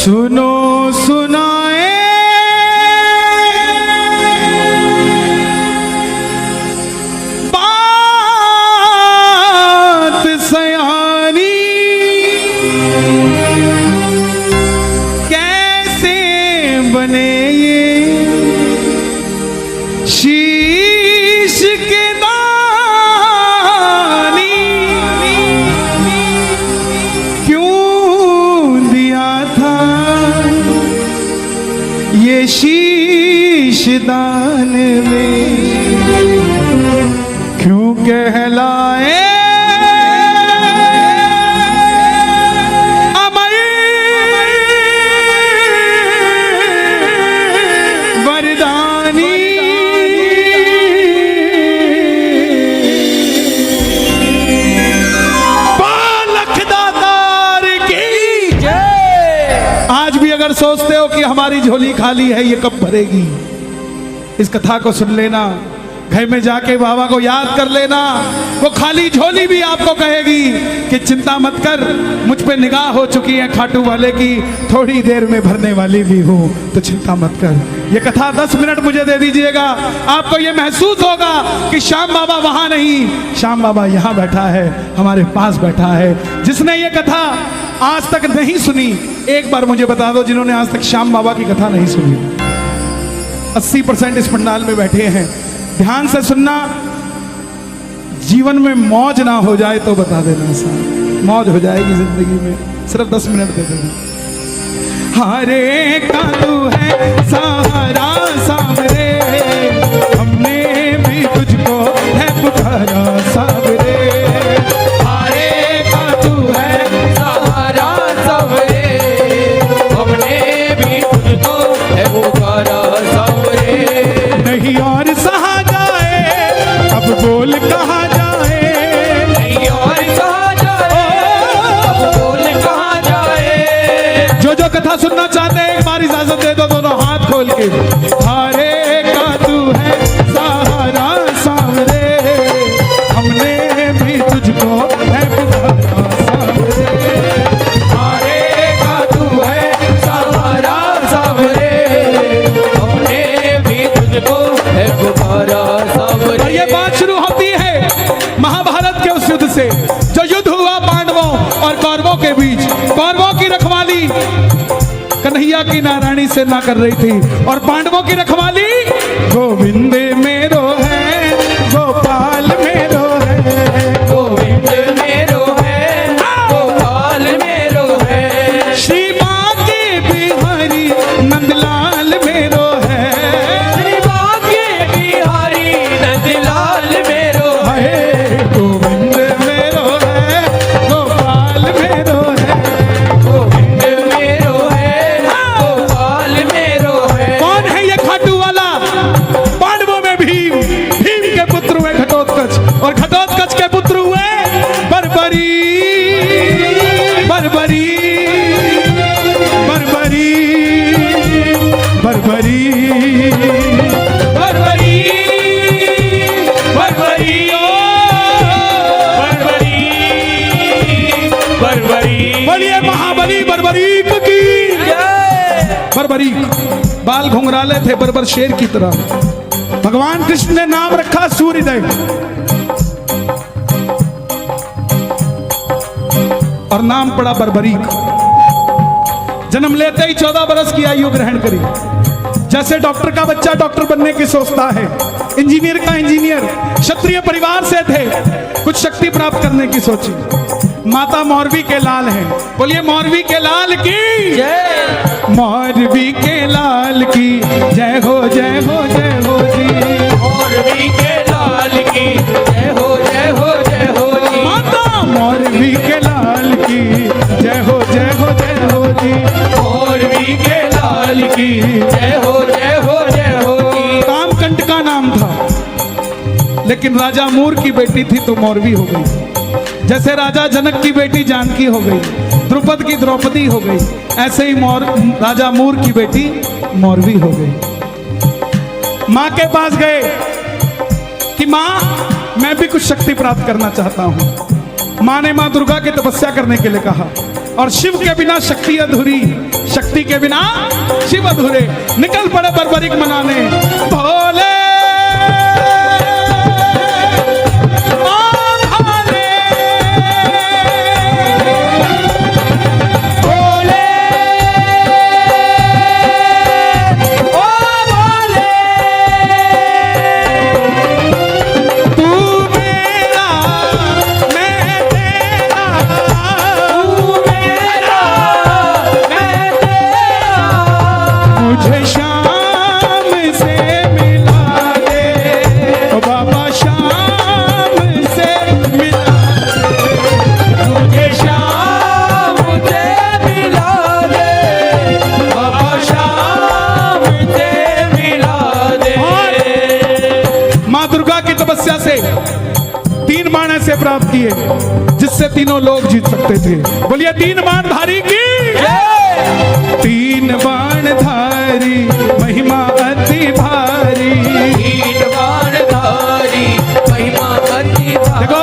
सुनो सुनाए बात सयानी, कैसे बने ये शीश के दानी, क्यों दिया था ये शीश दान में, क्यों कहलाए अमर वरदानी। पालख दातार की जय। आज भी अगर सोचते हो कि हमारी झोली खाली है, ये कब भरेगी, इस कथा को सुन लेना, घर में जाके बाबा को याद कर लेना। वो खाली झोली भी आपको कहेगी कि चिंता मत कर, मुझ पे निगाह हो चुकी है खाटू वाले की, थोड़ी देर में भरने वाली भी हूँ, तो चिंता मत कर। ये कथा 10 मिनट मुझे दे दीजिएगा, आपको ये महसूस होगा कि श्याम बाबा वहां नहीं, श्याम बाबा यहाँ बैठा है, हमारे पास बैठा है। जिसने ये कथा आज तक नहीं सुनी, एक बार मुझे बता दो, जिन्होंने आज तक श्याम बाबा की कथा नहीं सुनी। 80% इस पंडाल में बैठे हैं, ध्यान से सुनना, जीवन में मौज ना हो जाए तो बता देना साहब, मौज हो जाएगी जिंदगी में, सिर्फ 10 मिनट दे देना। हरे का तू है सहारा सावरे, हमने भी तुझको है पुकारा सावरे। हरे का तू है सहारा सावरे, हमने भी तुझको है पुकारा सावरे। नहीं और सहा अब बोल कहाँ जाए, नहीं और कहाँ जाए, अब बोल कहाँ जाए। जो जो कथा सुनना चाहते हैं एक बार इजाजत दे दो, दोनों हाथ खोल के। हरे का तू है सहारा सावरे, हमने भी तुझको है पुकारा सावरे। हरे का तू है सहारा सावरे, हमने भी तुझको है पुकारा सावरे। और ये बात शुरू होती है महाभारत के उस युद्ध से, जो युद्ध हुआ पांडवों और कौरवों के बीच। कौरवों की रखवाली कन्हैया की नारायणी से ना कर रही थी, और पांडवों की रखवाली गोविंद मेरो है, गोपाल मेरो है, गोविंद मेरो है, गोपाल मेरो है। श्री बांके बिहारी नंदलाल मेरो है, श्री बांके बिहारी नंदलाल मेरो है। गोविंद मेरो है, गोपाल मेरो है। गोविंद मेरो है, गोपाल मेरो है। कौन है ये खाटू वाला? पांडवों में भीम, भीम के पुत्र हुए घटोत्कच, और घटोत्कच के पुत्र हुए बर्बरी, बर्बरी, बर्बरी, बर्बरी, बर्बरी, बर्बरी, बर्बरी, बर्बरी। बोलिए महाबली बर्बरीक की जय। बर्बरीक बाल घुंघराले थे बर्बर शेर की तरह। भगवान कृष्ण ने नाम रखा सूर्यदेव, और नाम पड़ा बर्बरीक। जन्म लेते ही 14 बरस की आयु ग्रहण करी। जैसे डॉक्टर का बच्चा डॉक्टर बनने की सोचता है, इंजीनियर का इंजीनियर, क्षत्रिय परिवार से थे, कुछ शक्ति प्राप्त करने की सोची। माता मौरवी के लाल हैं, बोलिए मौरवी के लाल की जय। मौरवी के लाल की जय हो, जय हो, जय हो जी। मौरवी के लाल की जय हो, जय हो, जय हो जी। माता मौरवी के लाल की जय हो, जय हो, जय हो जी। मौरवी के लाल की जय हो, जय हो, जय हो जी। कामकंट का नाम था, लेकिन राजा मूर की बेटी थी तो मौरवी हो गई। जैसे राजा जनक की बेटी जानकी हो गई, द्रुपद की द्रौपदी हो गई, ऐसे ही राजा मूर की बेटी मौरवी हो गई। माँ के पास गए कि माँ मैं भी कुछ शक्ति प्राप्त करना चाहता हूँ। माँ ने माँ दुर्गा की तपस्या करने के लिए कहा। और शिव के बिना शक्ति अधूरी, शक्ति के बिना शिव अधूरे। निकल पड़े बर्बरीक मनाने, भोले से 3 बाण ऐसे प्राप्त किए जिससे तीनों लोग जीत सकते थे। बोलिए 3 बाण धारी की 3 बाण धारी महिमा अति भारी, 3 बाण धारी महिमा अति भारी। देखो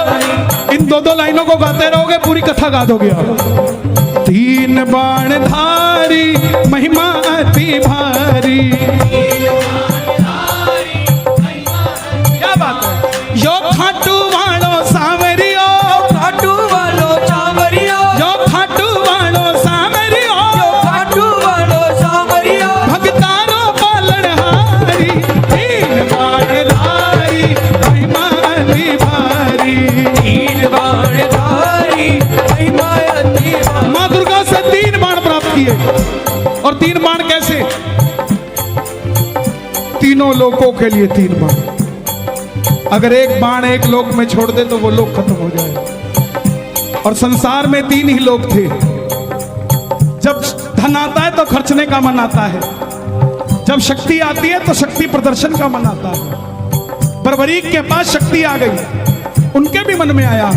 इन 2-2 लाइनों को गाते रहोगे पूरी कथा गा दोगे आप। 3 बाण धारी महिमा अति भारी, यो खाटू वालो सांवरियो, खाटू वालो सांवरियो, यो खाटू वालो सांवरियो, यो खाटू वालो सांवरियो, भगतारो पालनहारी 3 बाण धारी महिमा अति भारी, 3 बाण धारी महिमा अति भारी। माँ दुर्गा से 3 बाण प्राप्त किए। और 3 बाण कैसे? तीनों लोगों के लिए 3 बाण। अगर एक बाण एक लोक में छोड़ दे तो वो लोक खत्म हो जाए। और संसार में 3 ही लोग थे। जब धन आता है तो खर्चने का मन आता है, जब शक्ति आती है तो शक्ति प्रदर्शन का मन आता है। बर्बरीक के पास शक्ति आ गई, उनके भी मन में आया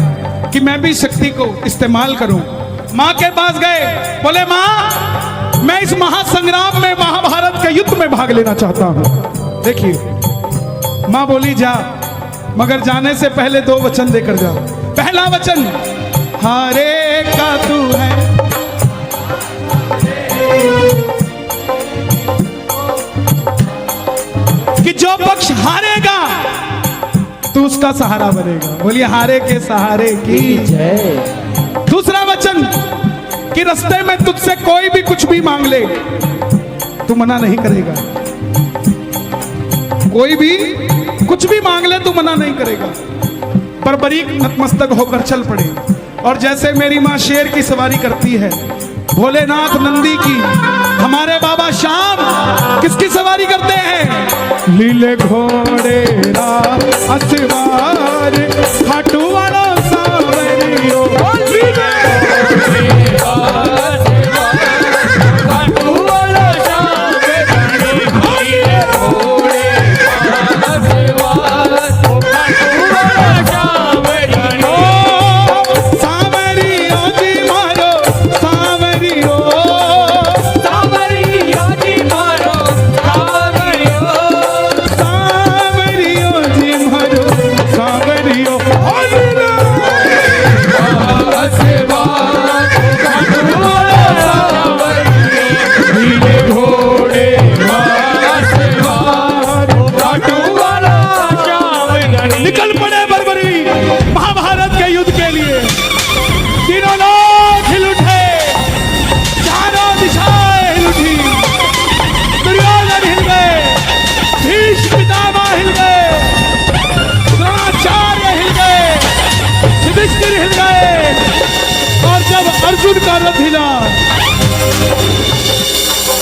कि मैं भी शक्ति को इस्तेमाल करूं। मां के पास गए, बोले मां मैं इस महासंग्राम में, महाभारत के युद्ध में भाग लेना चाहता हूं। देखिए मां बोली जा, मगर जाने से पहले 2 वचन देकर जाओ। पहला वचन हारे का तू है, कि जो पक्ष हारेगा तू उसका सहारा बनेगा। बोलिए हारे के सहारे की जय। दूसरा वचन कि रास्ते में तुझसे कोई भी कुछ भी मांग ले तू मना नहीं करेगा। कोई भी कुछ भी मांग ले तू मना नहीं करेगा। बर्बरीक नतमस्तक होकर चल पड़े। और जैसे मेरी माँ शेर की सवारी करती है, भोलेनाथ नंदी की, हमारे बाबा श्याम किसकी सवारी करते हैं? लीले घोड़े असवार खाटू वाला सांवरियो,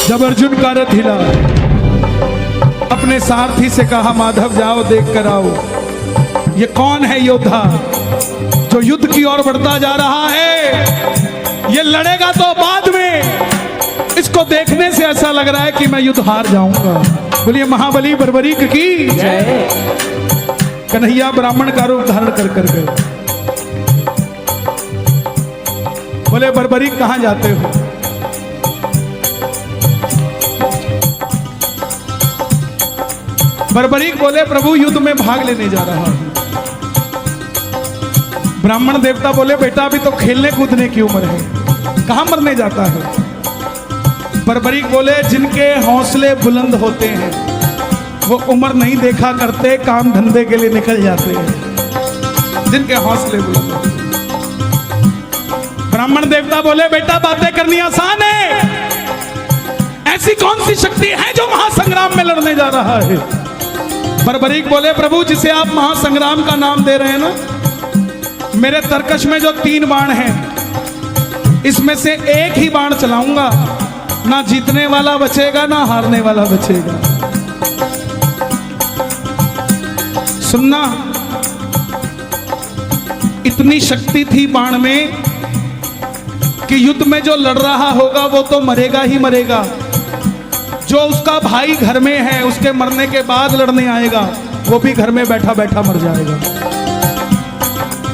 जब अर्जुन का रथ हिला, अपने सारथी से कहा माधव जाओ देख कर आओ, ये कौन है योद्धा जो युद्ध की ओर बढ़ता जा रहा है? ये लड़ेगा तो बाद में, इसको देखने से ऐसा लग रहा है कि मैं युद्ध हार जाऊंगा। बोलिए महाबली बर्बरीक की जय। कन्हैया ब्राह्मण का रूप धारण कर कर गए। बोले बर्बरीक कहां जाते हो? बर्बरीक बोले प्रभु युद्ध में भाग लेने जा रहा हूं। ब्राह्मण देवता बोले बेटा अभी तो खेलने कूदने की उम्र है, कहां मरने जाता है? बर्बरीक बोले जिनके हौसले बुलंद होते हैं वो उम्र नहीं देखा करते, काम धंधे के लिए निकल जाते हैं। जिनके हौसले बुलंद होते हैं। ब्राह्मण देवता बोले बेटा बातें करनी आसान है, ऐसी कौन सी शक्ति है जो महासंग्राम में लड़ने जा रहा है? बर्बरीक बोले प्रभु जिसे आप महासंग्राम का नाम दे रहे हैं ना, मेरे तरकश में जो 3 बाण हैं इसमें से एक ही बाण चलाऊंगा, ना जीतने वाला बचेगा ना हारने वाला बचेगा। सुनना, इतनी शक्ति थी बाण में कि युद्ध में जो लड़ रहा होगा वो तो मरेगा ही मरेगा, जो उसका भाई घर में है उसके मरने के बाद लड़ने आएगा वो भी घर में बैठा बैठा मर जाएगा,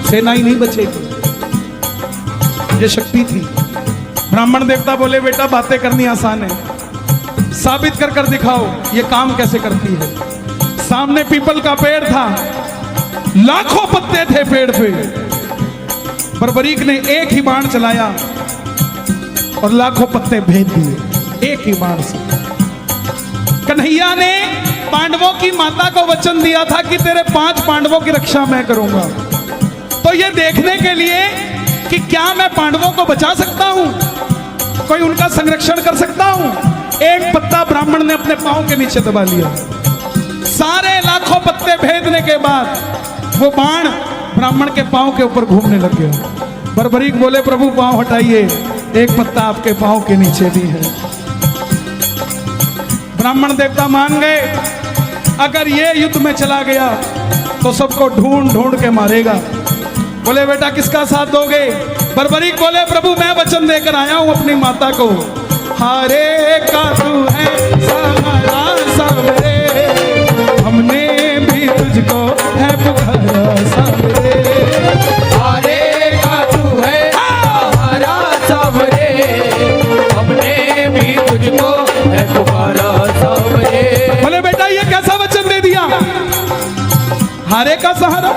सेना ही नहीं बचेगी। ये शक्ति थी। ब्राह्मण देवता बोले बेटा बातें करनी आसान है, साबित कर कर दिखाओ ये काम कैसे करती है। सामने पीपल का पेड़ था, लाखों पत्ते थे पेड़ पे। बर्बरीक ने एक ही बाण चलाया और लाखों पत्ते भेद दिए एक ही बाण से। कन्हैया ने पांडवों की माता को वचन दिया था कि तेरे 5 पांडवों की रक्षा मैं करूंगा, तो ये देखने के लिए कि क्या मैं पांडवों को बचा सकता हूं, कोई उनका संरक्षण कर सकता हूं, एक पत्ता ब्राह्मण ने अपने पांव के नीचे दबा लिया। सारे लाखों पत्ते भेदने के बाद वो बाण ब्राह्मण के पांव के ऊपर घूमने लग गया। बर्बरीक बोले प्रभु पांव हटाइए, एक पत्ता आपके पांव के नीचे भी है। ब्राह्मण देवता मान गए, अगर ये युद्ध में चला गया तो सबको ढूंढ ढूंढ के मारेगा। बोले बेटा किसका साथ दोगे? बर्बरीक बोले प्रभु मैं वचन देकर आया हूं अपनी माता को, हारे का तू है सहारा सबरे, हमने भी तुझको है पुकारा सबरे। हारे का तू है सहारा सबरे, हमने भी तुझको है पुकारा सबरे। बोले बेटा ये कैसा वचन दे दिया, हारे का सहारा?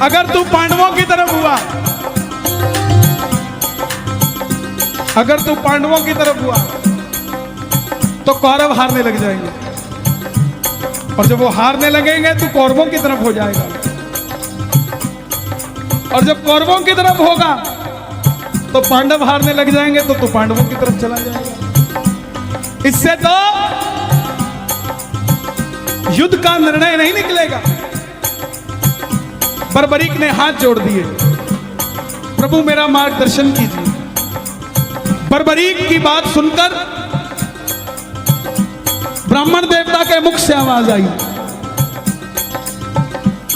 अगर तू पांडवों की तरफ हुआ, अगर तू पांडवों की तरफ हुआ तो कौरव हारने लग जाएंगे, और जब वो हारने लगेंगे तो कौरवों की तरफ हो जाएगा, और जब कौरवों की तरफ होगा तो पांडव हारने लग जाएंगे तो तू पांडवों की तरफ चला जाएगा। इससे तो युद्ध का निर्णय नहीं निकलेगा। बर्बरीक ने हाथ जोड़ दिए, प्रभु मेरा मार्गदर्शन कीजिए। बर्बरीक की बात सुनकर ब्राह्मण देवता के मुख से आवाज आई,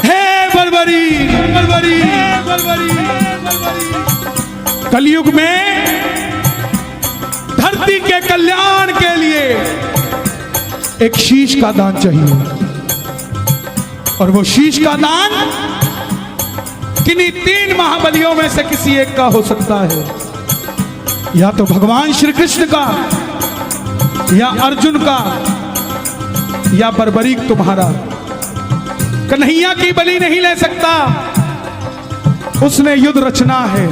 हे बर्बरीक, बर्बरीक, बर्बरीक, बर्बरीक। कलयुग में धरती के कल्याण के लिए एक शीश का दान चाहिए, और वो शीश का दान किन्हीं 3 महाबलियों में से किसी एक का हो सकता है, या तो भगवान श्री कृष्ण का, या अर्जुन का, या बर्बरीक तुम्हारा। कन्हैया की बलि नहीं ले सकता, उसने युद्ध रचना है।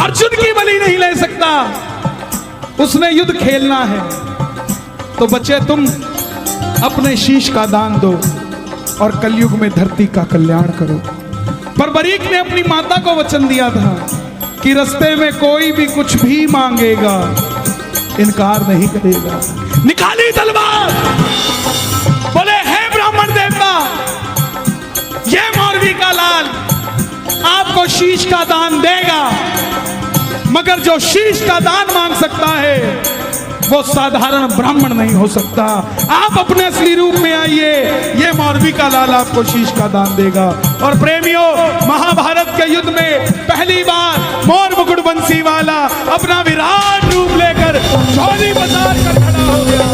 अर्जुन की बलि नहीं ले सकता, उसने युद्ध खेलना है। तो बच्चे तुम अपने शीश का दान दो और कलयुग में धरती का कल्याण करो। बर्बरीक ने अपनी माता को वचन दिया था कि रास्ते में कोई भी कुछ भी मांगेगा इनकार नहीं करेगा। निकाली तलवार, बोले हे ब्राह्मण देवता, ये मौरवी का लाल आपको शीश का दान देगा, मगर जो शीश का दान मांग सकता है वो साधारण ब्राह्मण नहीं हो सकता। आप अपने असली रूप में आइए, ये मौरवी का लाल आपको शीश का दान देगा। और प्रेमियों, महाभारत के युद्ध में पहली बार मोर मुकुट बंसी वाला अपना विराट रूप लेकर झोली बजार कर खड़ा हो गया।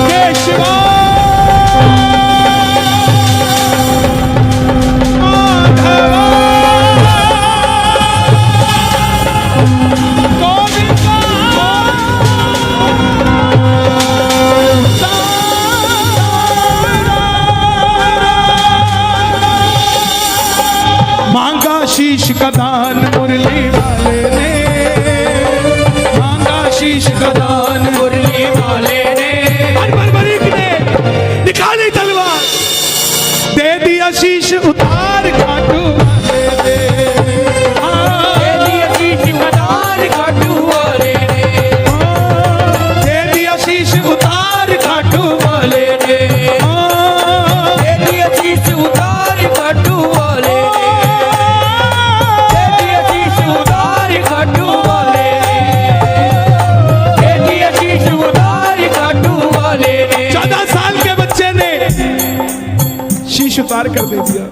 जय शिवा मांगा शीश का दान मुरली वाले ने, मांगा शीश का दान मुरली वाले ने, बरबरीक ने निकाली तलवार, दे दिया शीश उतार खाटू वाले ने, दे दिया शीश उतार खाटू वाले ने, दे दिया शीश उतार खाटू वाले ने, दे दिया शीश उतार खाटू वाले ने, दे दिया शीश उतार खाटू वाले ने, दे दिया शीश उतार खाटू वाले ने। 14 साल के बच्चे ने शीश उतार कर दे दिया।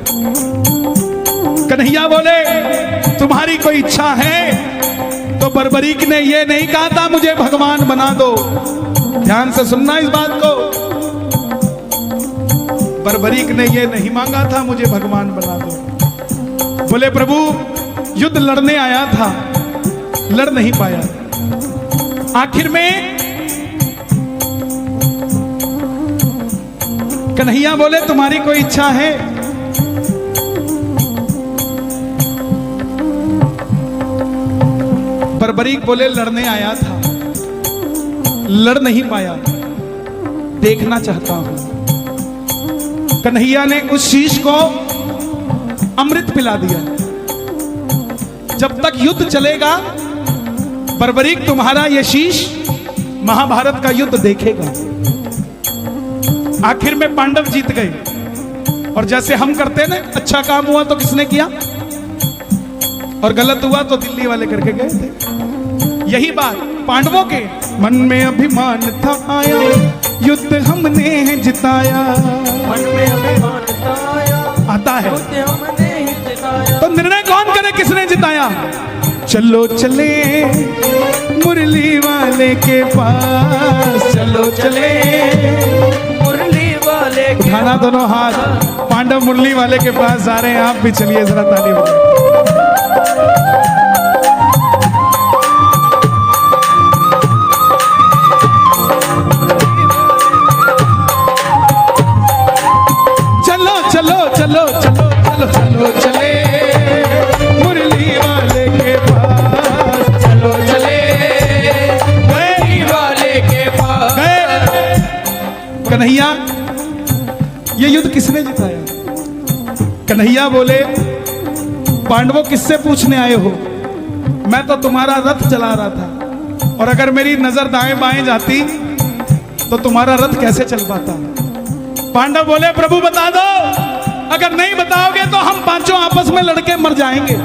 कन्हैया बोले तुम्हारी कोई इच्छा है? तो बरबरीक ने ये नहीं कहा था मुझे भगवान बना दो। ध्यान से सुनना इस बात को, बरबरीक ने ये नहीं मांगा था मुझे भगवान बना दो। बोले प्रभु युद्ध लड़ने आया था, लड़ नहीं पाया, आखिर में कन्हैया बोले तुम्हारी कोई इच्छा है? बरबरीक बोले लड़ने आया था, लड़ नहीं पाया, देखना चाहता हूं। कन्हैया ने उस शीश को अमृत पिला दिया। जब तक युद्ध चलेगा बरबरीक तुम्हारा यह शीश महाभारत का युद्ध देखेगा। आखिर में पांडव जीत गए। और जैसे हम करते ना, अच्छा काम हुआ तो किसने किया और गलत हुआ तो दिल्ली वाले करके गए थे। यही बात पांडवों के मन में अभिमान था आया, युद्ध हमने जिताया। मन में अभिमान आया, आता है युद्ध हमने जिताया। तो निर्णय कौन करे किसने जिताया? चलो चले मुरली वाले के पास, चलो चले मुरली वाले के उठाना दोनों हाथ, पांडव मुरली वाले के पास आ रहे हैं। आप भी चलिए जरा ताली बजाइए। चलो चलो चलो चलो चलो चलो चले मुरली वाले के पास, चलो चले मुरली वाले के पास। गए। कन्हैया ये युद्ध किसने जिताया? कन्हैया बोले पांडवों किससे पूछने आए हो? मैं तो तुम्हारा रथ चला रहा था, और अगर मेरी नजर दाएं बाएं जाती तो तुम्हारा रथ कैसे चल पाता? पांडव बोले प्रभु बता दो, अगर नहीं बताओगे तो हम पांचों आपस में लड़के मर जाएंगे।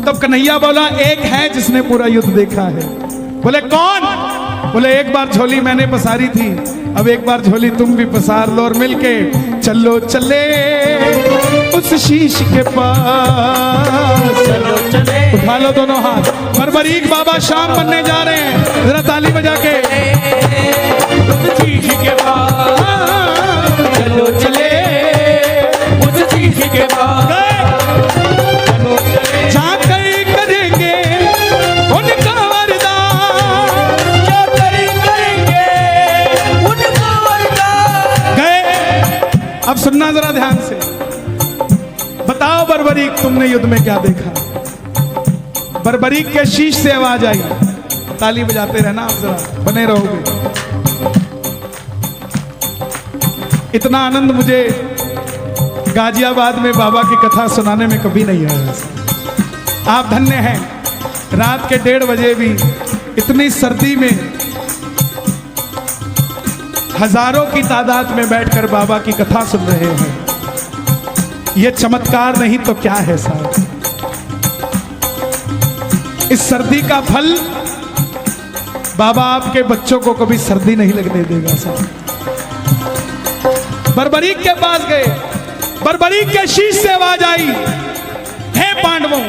तब कन्हैया बोला एक है जिसने पूरा युद्ध देखा है। बोले कौन? बोले एक बार झोली मैंने पसारी थी, अब एक बार झोली तुम भी पसार लो और मिलके चलो चले उस शीश के पास। चलो चले उठा लो दोनों हाथ। बरबरीक बाबा शाम बनने जा रहे हैं, जरा ताली बजा के। उस शीश के पास, चलो चले उस शीश के पास। चलो चले जाकर करेंगे उनका वरदान, जाकर करेंगे उनका वरदान। गए। अब सुनना जरा ध्यान से, बताओ बरबरीक तुमने युद्ध में क्या देखा? बरबरीक के शीश से आवाज आई। ताली बजाते रहना आप, जरा बने रहोगे। इतना आनंद मुझे गाजियाबाद में बाबा की कथा सुनाने में कभी नहीं आया। आप धन्य हैं, रात के 1:30 बजे भी इतनी सर्दी में हजारों की तादाद में बैठकर बाबा की कथा सुन रहे हैं। यह चमत्कार नहीं तो क्या है साहब? इस सर्दी का फल बाबा आपके बच्चों को कभी सर्दी नहीं लगने देगा साहब। बरबरीक के पास गए, बरबरीक के शीश से आवाज आई, हे पांडवों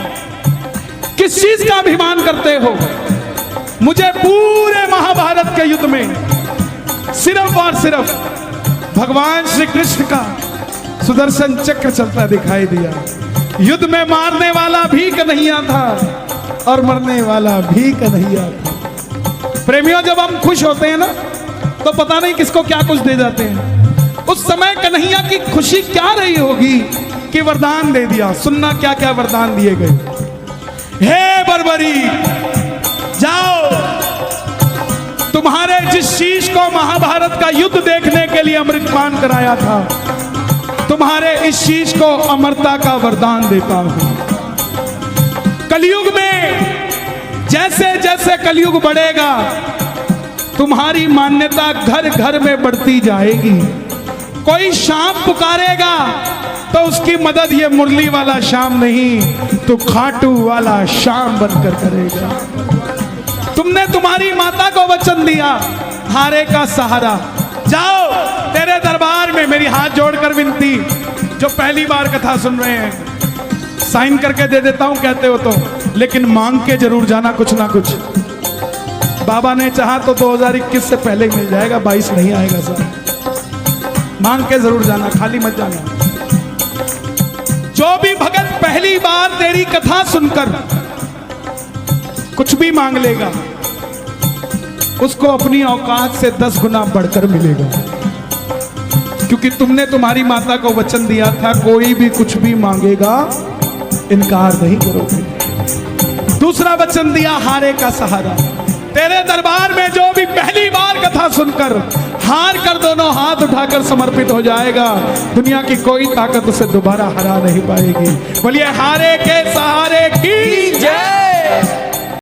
किस चीज का अभिमान करते हो? मुझे पूरे महाभारत के युद्ध में सिर्फ और सिर्फ भगवान श्री कृष्ण का सुदर्शन चक्र चलता दिखाई दिया। युद्ध में मारने वाला भी कन्हैया था और मरने वाला भी कन्हैया था। प्रेमियों जब हम खुश होते हैं ना तो पता नहीं किसको क्या कुछ दे जाते हैं। उस समय कन्हैया की खुशी क्या रही होगी उसकी वरदान दे दिया। सुनना क्या क्या वरदान दिए गए। हे बर्बरी, जाओ, तुम्हारे जिस शीश को महाभारत का युद्ध देखने के लिए अमृतपान कराया था, तुम्हारे इस शीश को अमरता का वरदान देता हूं। कलयुग में जैसे जैसे कलयुग बढ़ेगा, तुम्हारी मान्यता घर घर में बढ़ती जाएगी। कोई शाम पुकारेगा तो उसकी मदद ये मुरली वाला शाम नहीं, तो खाटू वाला शाम बनकर करेगा। तुमने तुम्हारी माता को वचन दिया, हारे का सहारा। जाओ, तेरे दरबार में मेरी हाथ जोड़कर विनती, जो पहली बार कथा सुन रहे हैं, साइन करके दे देता हूं कहते हो तो, लेकिन मांग के जरूर जाना कुछ ना कुछ। बाबा ने चाहा तो 2021 से पहले मिल जाएगा, 22 नहीं आएगा सर। मांग के जरूर जाना, खाली मत जाना। जो भी भगत पहली बार तेरी कथा सुनकर कुछ भी मांग लेगा, उसको अपनी औकात से 10 गुना बढ़कर मिलेगा, क्योंकि तुमने तुम्हारी माता को वचन दिया था, कोई भी कुछ भी मांगेगा इनकार नहीं करोगे। दूसरा वचन दिया, हारे का सहारा। तेरे दरबार में जो भी पहली बार कथा सुनकर हार कर दोनों हाथ उठाकर समर्पित हो जाएगा, दुनिया की कोई ताकत उसे दोबारा हरा नहीं पाएगी। बोलिए हारे के सहारे की जय।